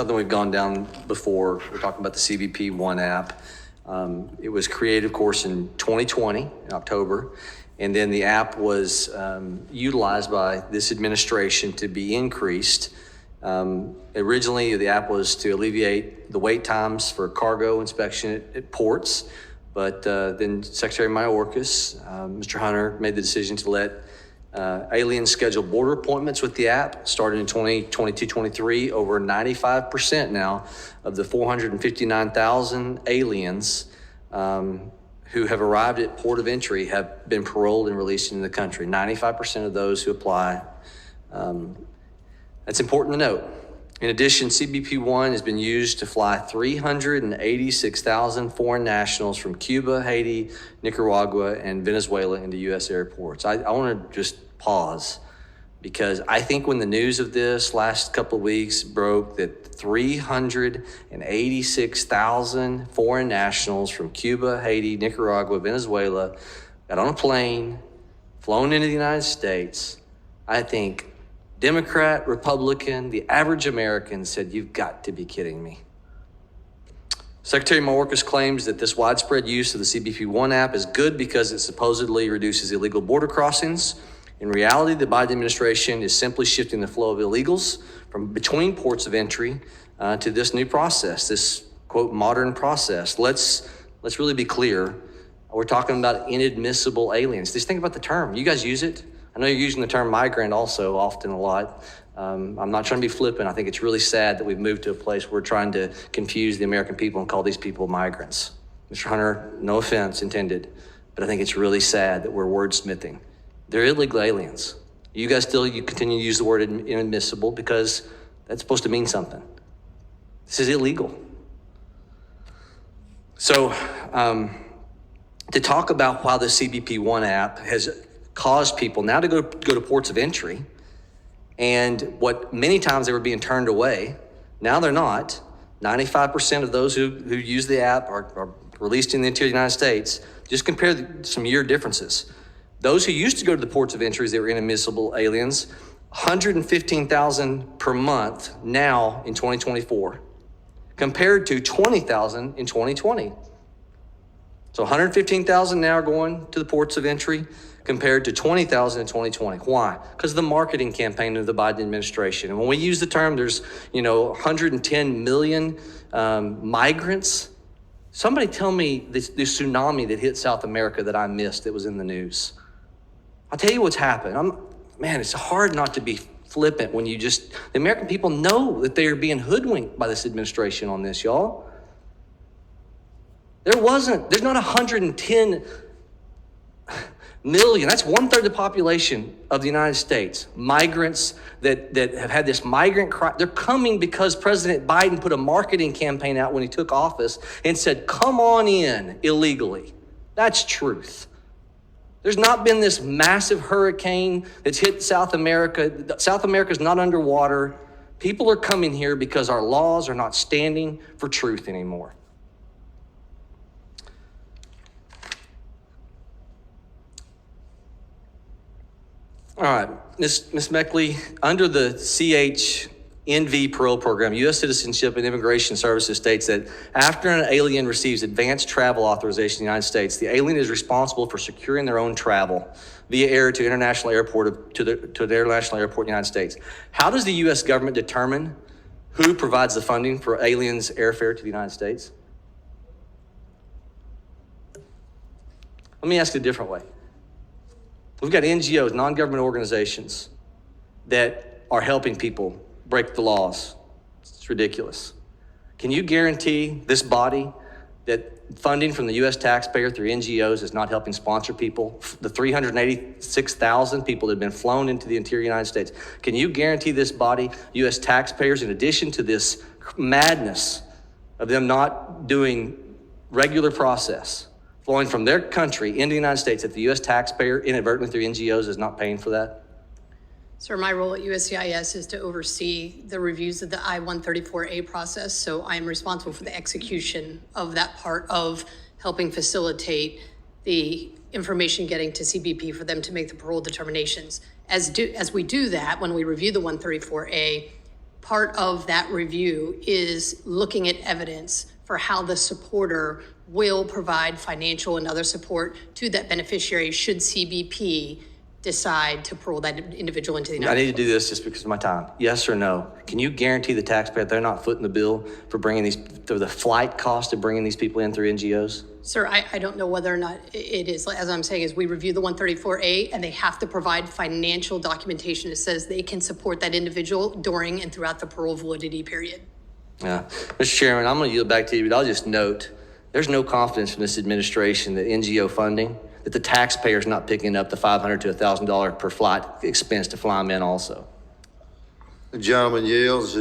something we've gone down before. We're talking about the CBP One app. It was created, of course, in 2020, in October, and then the app was utilized by this administration to be increased. Originally, the app was to alleviate the wait times for cargo inspection at ports, but then Secretary Mayorkas, Mr. Hunter, made the decision to let aliens schedule border appointments with the app. Started in 2022-23, over 95% now of the 459,000 aliens who have arrived at port of entry have been paroled and released into the country. 95% of those who apply. That's important to note. In addition, CBP One has been used to fly 386,000 foreign nationals from Cuba, Haiti, Nicaragua, and Venezuela into U.S. airports. I want to just pause because I think when the news of this last couple of weeks broke that 386,000 foreign nationals from Cuba, Haiti, Nicaragua, Venezuela got on a plane, flown into the United States, I think Democrat, Republican, the average American said, "You've got to be kidding me." Secretary Mayorkas claims that this widespread use of the CBP One app is good because it supposedly reduces illegal border crossings. In reality, the Biden administration is simply shifting the flow of illegals from between ports of entry to this new process, this, quote, modern process. Let's really be clear. We're talking about inadmissible aliens. Just think about the term. You guys use it. I know you're using the term migrant also often a lot. I'm not trying to be flippant. I think it's really sad that we've moved to a place where we're trying to confuse the American people and call these people migrants. Mr. Hunter, no offense intended, but I think it's really sad that we're wordsmithing. They're illegal aliens. You guys you continue to use the word inadmissible because that's supposed to mean something. This is illegal. So to talk about how the CBP One app has caused people now to go to ports of entry, and what many times they were being turned away, now they're not. 95% of those who use the app are released in the interior of the United States. Just compare some year differences. Those who used to go to the ports of entry, they were inadmissible aliens, 115,000 per month now in 2024, compared to 20,000 in 2020. So 115,000 now are going to the ports of entry compared to 20,000 in 2020. Why? Because of the marketing campaign of the Biden administration. And when we use the term, there's 110 million migrants. Somebody tell me this tsunami that hit South America that I missed that was in the news. I'll tell you what's happened. It's hard not to be flippant when the American people know that they are being hoodwinked by this administration on this, y'all. There's not 110 million. That's 1/3 of the population of the United States. Migrants that have had this migrant cry. They're coming because President Biden put a marketing campaign out when he took office and said, "Come on in illegally." That's truth. There's not been this massive hurricane that's hit South America. South America's not underwater. People are coming here because our laws are not standing for truth anymore. All right, Ms. Meckley, under the CHNV parole program, U.S. Citizenship and Immigration Services states that after an alien receives advanced travel authorization in the United States, the alien is responsible for securing their own travel via air to international airport to the international airport in the United States. How does the U.S. government determine who provides the funding for aliens' airfare to the United States? Let me ask it a different way. We've got NGOs, non-government organizations, that are helping people break the laws. It's ridiculous. Can you guarantee this body that funding from the U.S. taxpayer through NGOs is not helping sponsor people? The 386,000 people that have been flown into the interior United States. Can you guarantee this body, U.S. taxpayers, in addition to this madness of them not doing regular process, flowing from their country into the United States, that the U.S. taxpayer inadvertently through NGOs is not paying for that? Sir, my role at USCIS is to oversee the reviews of the I-134A process, so I am responsible for the execution of that part of helping facilitate the information getting to CBP for them to make the parole determinations. As we do that, when we review the 134A, part of that review is looking at evidence for how the supporter will provide financial and other support to that beneficiary should CBP decide to parole that individual into the United I States. need to do this just because of my time. Yes or no? Can you guarantee the taxpayer they're not footing the bill for bringing the flight cost of bringing these people in through NGOs? Sir, I don't know whether or not it is. As I'm saying, is we review the 134A and they have to provide financial documentation that says they can support that individual during and throughout the parole validity period. Yeah. Mr. Chairman, I'm going to yield back to you, but I'll just note there's no confidence from this administration that NGO funding, that the taxpayer's not picking up the $500 to $1,000 per flight expense to fly them in also. The gentleman yields.